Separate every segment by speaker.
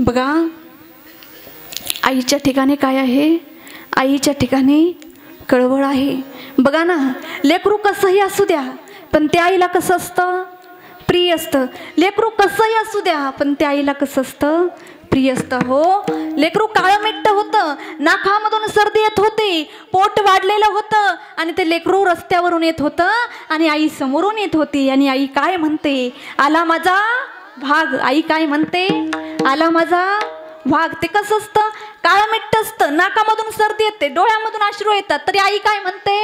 Speaker 1: बघा, आईच्या ठिकाणी काय आहे? आईच्या ठिकाणी कळवळ आहे. बघा ना, लेकरू कसंही असू द्या पण त्या आईला कसं असतं? प्रिय असतं. लेकरू कसंही असू द्या पण त्या आईला कसं असतं? प्रिय असतं. हो, लेकरू काळमिट्ट होतं, नाकामधून सर्दी येत होती, पोट वाढलेलं होतं आणि ते लेकरू रस्त्यावरून येत होतं आणि आई समोरून येत होती आणि आई काय म्हणते? आला माझा भाग. आई काय म्हणते? आला माझा भाग. ते कसं असतं? काळमिट्ट असतं, नाकामधून सर्दी येते, डोळ्यामधून अश्रू येतात, तरी आई काय म्हणते?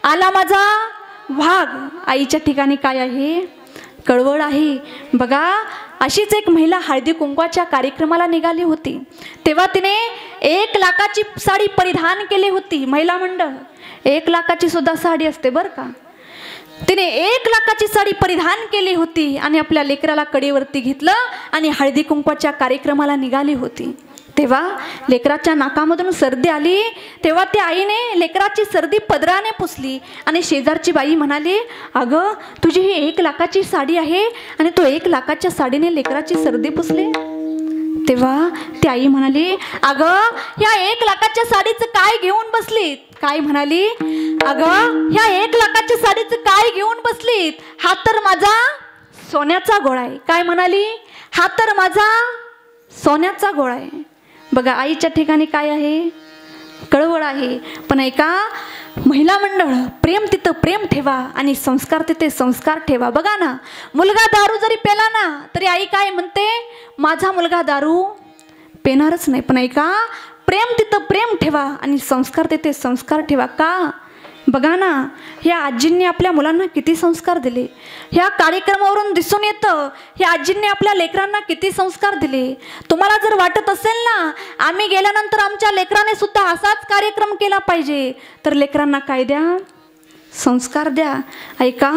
Speaker 1: आला माझा भाग. आईच्या ठिकाणी काय आहे? कळवळ आहे. बघा, अशीच एक महिला हळदी कुंकवाच्या कार्यक्रमाला निघाली होती. तेव्हा तिने 1 लाखाची साडी परिधान केली होती. महिला मंडळ, 1 लाखाची सुद्धा साडी असते बरं का. तिने 1 लाखाची साडी परिधान केली होती आणि आपल्या लेकराला कडेवरती घेतलं आणि हळदी कुंकवाच्या कार्यक्रमाला निघाली होती. तेव्हा लेकराच्या नाकामधून सर्दी आली. तेव्हा त्या आईने लेकराची सर्दी पदराने पुसली आणि शेजारची बाई म्हणाली, अगं तुझी ही 1 लाखाची साडी आहे आणि तू 1 लाखाच्या साडीने लेकराची सर्दी पुसली. तेव्हा ती आई म्हणाली, अगं ह्या 1 लाखाच्या साडीचं काय घेऊन बसलीत? काय म्हणाली? अगं ह्या 1 लाखाच्या साडीचं काय घेऊन बसलीत? हा तर माझा सोन्याचा गोळा आहे. काय म्हणाली? हा तर माझा सोन्याचा गोळा आहे. बघा, आईच्या ठिकाणी काय आहे? कळवळ आहे. पण ऐका, महिला मंडळ, प्रेम तिथं प्रेम ठेवा आणि संस्कार तिथे संस्कार ठेवा. बघा ना, मुलगा दारू जरी पेला ना तरी आई काय म्हणते? माझा मुलगा दारू पेणारच नाही. पण ऐका, प्रेम तिथं प्रेम ठेवा आणि संस्कार तिथे संस्कार ठेवा. का? बघा ना, ह्या आजींनी आपल्या मुलांना किती संस्कार दिले. ह्या कार्यक्रमावरून दिसून येतं ह्या आजींनी आपल्या लेकरांना किती संस्कार दिले. तुम्हाला जर वाटत असेल ना आम्ही गेल्यानंतर आमच्या लेकराने सुद्धा असाच कार्यक्रम केला पाहिजे, तर लेकरांना काय द्या? संस्कार द्या. ऐका,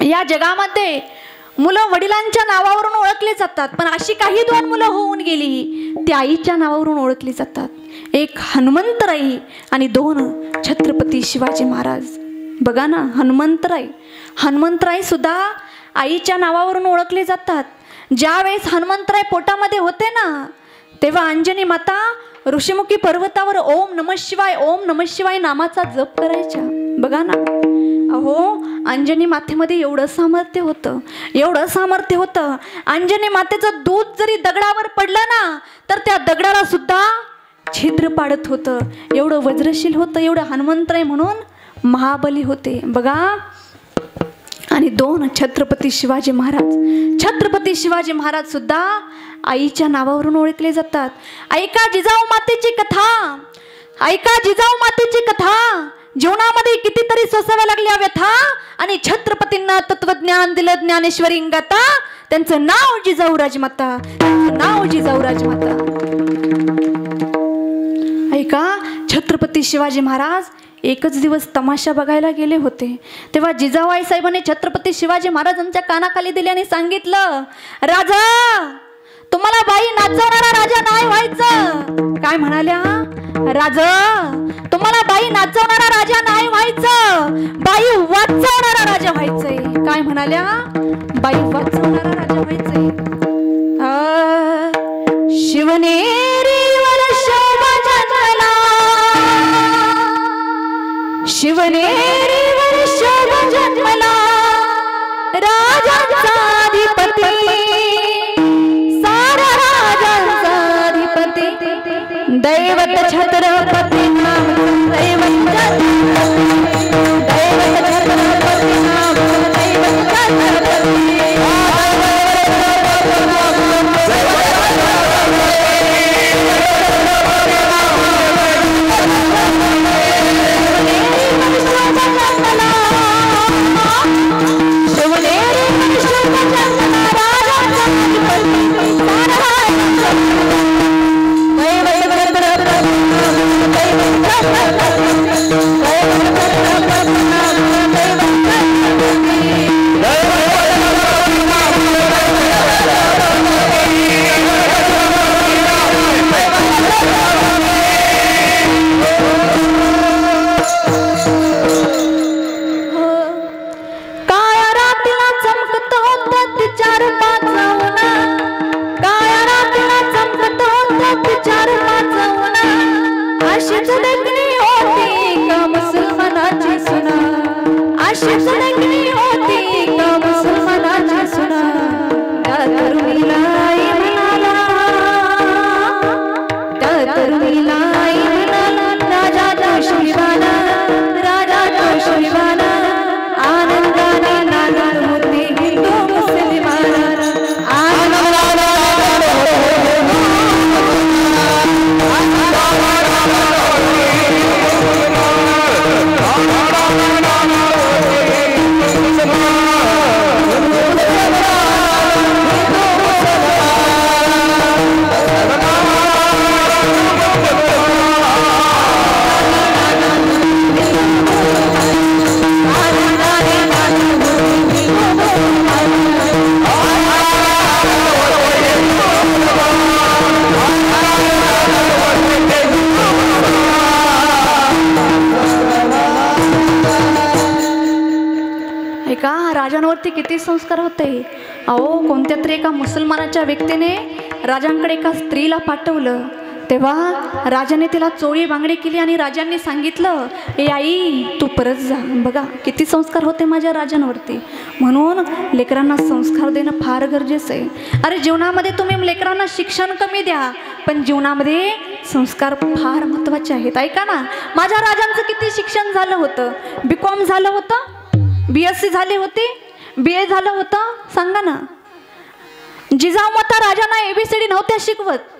Speaker 1: या जगामध्ये मुलं वडिलांच्या नावावरून ओळखली जातात, पण अशी काही 2 मुलं होऊन गेली ती आईच्या नावावरून ओळखली जातात. एक हनुमंतराई आणि 2 छत्रपती शिवाजी महाराज. बघा ना, हनुमंतराई सुद्धा आईच्या नावावरून ओळखले जातात. ज्या वेळेस हनुमंतराय पोटामध्ये होते ना तेव्हा अंजनी माता ऋषिमुखी पर्वतावर ओम नमः शिवाय नामाचा जप करायच्या. बघा ना, अहो अंजनी मातेमध्ये एवढं सामर्थ्य होतं. अंजनी मातेचं दूध जरी दगडावर पडलं ना तर त्या दगडाला सुद्धा छिद्र पाडत होतं. एवढं वज्रशील होतं, एवढं हनुमंतराय म्हणून महाबली होते. बघा, आणि 2 छत्रपती शिवाजी महाराज सुद्धा आईच्या नावावरून ओळखले जातात. ऐका जिजाऊ मातेची कथा. जीवनामध्ये कितीतरी सोसाव्या लागल्या व्यथा आणि छत्रपतींना तत्वज्ञान दिलं ज्ञानेश्वरी गाता. त्यांचं नाव जिजाऊ राजमाता. ऐका, छत्रपती शिवाजी महाराज एकच दिवस तमाशा बघायला गेले होते. तेव्हा जिजाबाई साहेबांनी छत्रपती शिवाजी महाराजांच्या कानाखाली दिले आणि सांगितलं, राजा तुम्हाला बाई नाचवणारा राजा नाही व्हायचं. काय म्हणाल्या? राजा तुम्हाला बाई नाचवणारा राजा नाही व्हायचं, बाई वाचवणारा राजा व्हायचंय. काय म्हणाल्या? बाई वाचवणारा राजा व्हायचंय. शिवनेरीवर शोभा जन्मला, शिवनेरीवर शोभा जन्मला, राजांचा अधिपती, सारा राजांचा अधिपती, दैवत छत्रपती नाम, दैवत छत्रपती नाम, दैवत छत्रपती. दैवत राजांवरती किती संस्कार होते. अहो, कोणत्या तरी एका मुसलमानाच्या व्यक्तीने राजांकडे एका स्त्रीला पाठवलं. तेव्हा राजाने तिला चोळी बांगडी केली आणि राजांनी सांगितलं, ए आई तू परत जा. बघा किती संस्कार होते माझ्या राजांवरती. म्हणून लेकरांना संस्कार देणं फार गरजेचं आहे. अरे जीवनामध्ये तुम्ही लेकरांना शिक्षण कमी द्या, पण जीवनामध्ये संस्कार फार महत्त्वाचे आहेत. ऐका ना, माझ्या राजांचं किती शिक्षण झालं होतं. BCom झालं होतं, BSc झाले होते, BA झालं होतं. सांगा ना, जिजाऊमाता राजांना ABCD नव्हत्या शिकवत.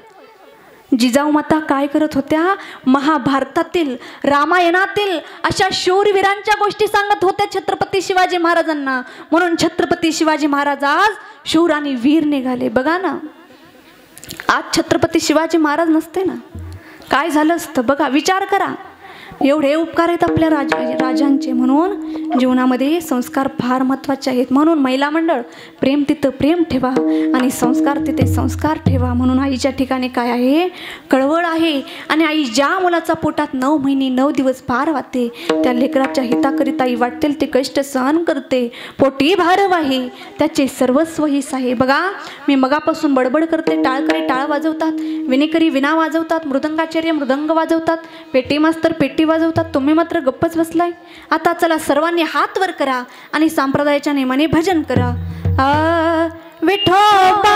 Speaker 1: जिजाऊमाता काय करत होत्या, महाभारतातील रामायणातील अशा शूरवीरांच्या गोष्टी सांगत होत्या छत्रपती शिवाजी महाराजांना. म्हणून छत्रपती शिवाजी महाराज आज शूर आणि वीर निघाले. बघा ना, आज छत्रपती शिवाजी महाराज नसते ना, काय झालं असतं. बघा विचार करा, एवढे उपकार आहेत आपल्या राजांचे. म्हणून जीवनामध्ये संस्कार फार महत्त्वाचे आहेत. म्हणून महिला मंडळ, प्रेम तिथं प्रेम ठेवा आणि संस्कार तिथे संस्कार ठेवा. म्हणून आईच्या ठिकाणी काय आहे, कळवळ आहे. आणि आई ज्या मुलाचा पोटात 9 महिने 9 दिवस भार वाहते, त्या लेकराच्या हिताकरिता आई वाटेल ते कष्ट सहन करते. पोटी भार वाहे त्याचे सर्वस्व हिस आहे. बघा, मी मगापासून बडबड करते. टाळकरी टाळ वाजवतात, विणेकरी विणा वाजवतात, मृदंगाचार्य मृदंग वाजवतात, पेटी मास्तर पेटी वाजवतात. तुम्ही मात्र गप्पच बसलाय. आता चला सर्वांनी हात वर करा आणि संप्रदायाच्या नेमाने भजन करा. विठोबा